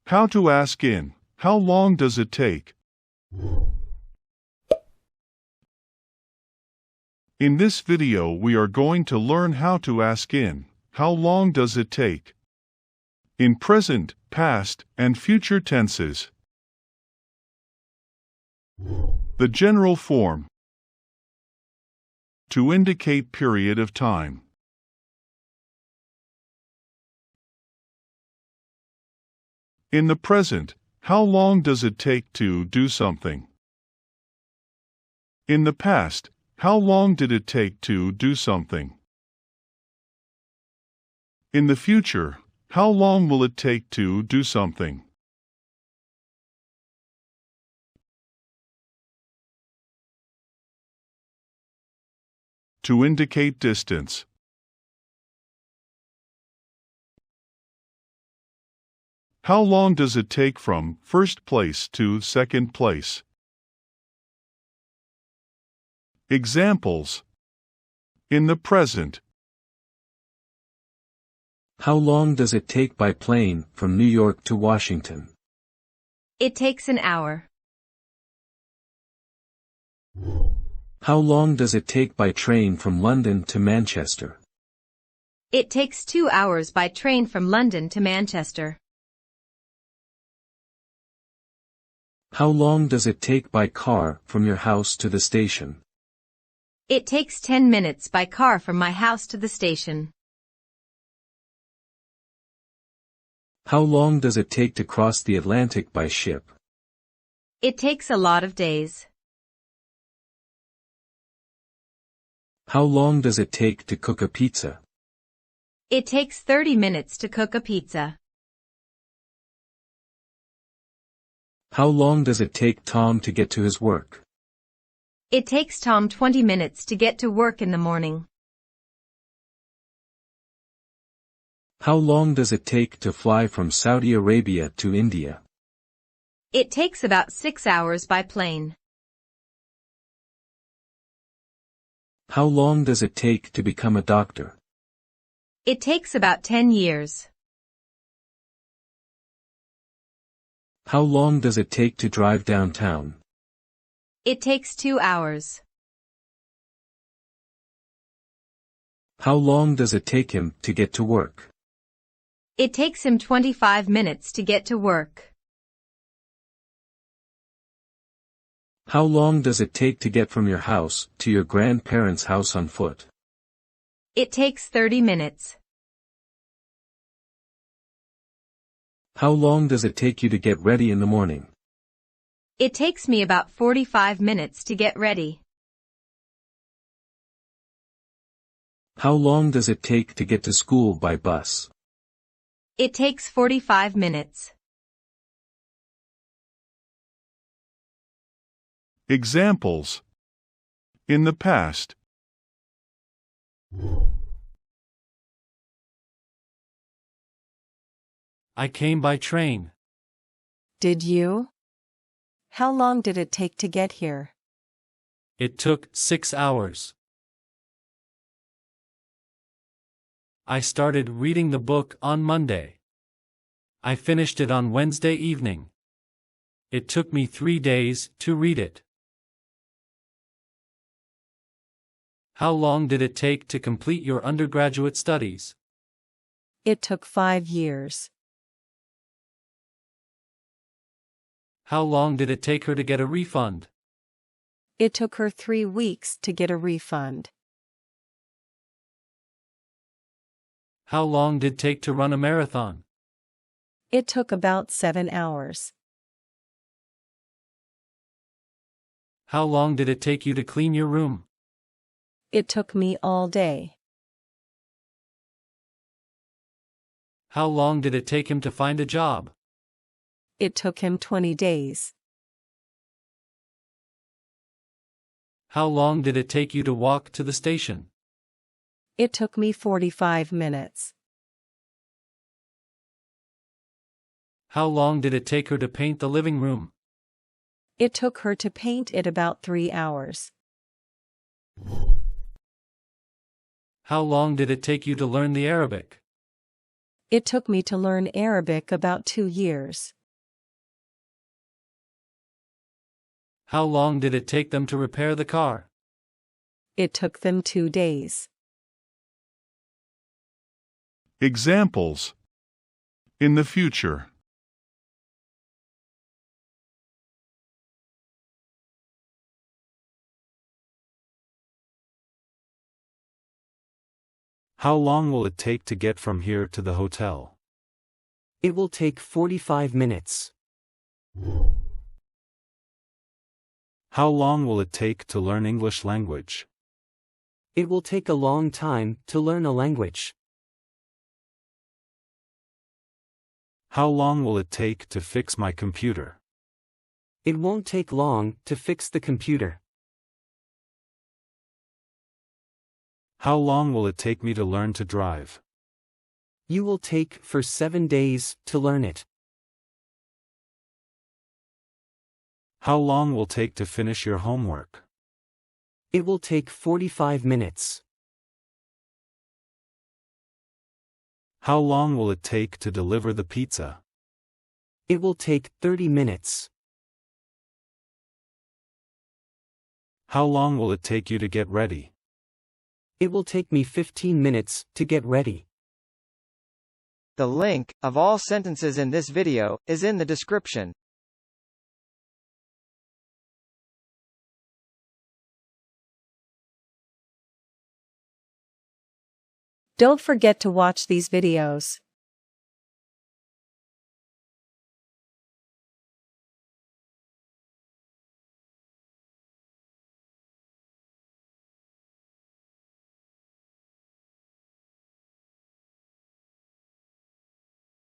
How to ask in. How long does it take? In this video we are going to learn how to ask in. How long does it take? In present, past, and future tenses. The general form. To indicate period of time. In the present, how long does it take to do something? In the past, how long did it take to do something? In the future, how long will it take to do something? To indicate distance. How long does it take from first place to second place? Examples. In the present. How long does it take by plane from New York to Washington? It takes an hour. How long does it take by train from London to Manchester? It takes 2 hours by train from London to Manchester. How long does it take by car from your house to the station? It takes 10 minutes by car from my house to the station. How long does it take to cross the Atlantic by ship? It takes a lot of days. How long does it take to cook a pizza? It takes 30 minutes to cook a pizza. How long does it take Tom to get to his work? It takes Tom 20 minutes to get to work in the morning. How long does it take to fly from Saudi Arabia to India? It takes about 6 hours by plane. How long does it take to become a doctor? It takes about 10 years. How long does it take to drive downtown? It takes 2 hours. How long does it take him to get to work? It takes him 25 minutes to get to work. How long does it take to get from your house to your grandparents' house on foot? It takes 30 minutes. How long does it take you to get ready in the morning? It takes me about 45 minutes to get ready. How long does it take to get to school by bus? It takes 45 minutes. Examples. In the past. I came by train. Did you? How long did it take to get here? It took 6 hours. I started reading the book on Monday. I finished it on Wednesday evening. It took me 3 days to read it. How long did it take to complete your undergraduate studies? It took 5 years. How long did it take her to get a refund? It took her 3 weeks to get a refund. How long did it take to run a marathon? It took about 7 hours. How long did it take you to clean your room? It took me all day. How long did it take him to find a job? It took him 20 days. How long did it take you to walk to the station? It took me 45 minutes. How long did it take her to paint the living room? It took her to paint it about 3 hours. How long did it take you to learn the Arabic? It took me to learn Arabic about 2 years. How long did it take them to repair the car? It took them 2 days. Examples. In the future. How long will it take to get from here to the hotel? It will take 45 minutes. How long will it take to learn English language? It will take a long time to learn a language. How long will it take to fix my computer? It won't take long to fix the computer. How long will it take me to learn to drive? You will take for 7 days to learn it. How long will it take to finish your homework? It will take 45 minutes. How long will it take to deliver the pizza? It will take 30 minutes. How long will it take you to get ready? It will take me 15 minutes to get ready. The link of all sentences in this video is in the description. Don't forget to watch these videos.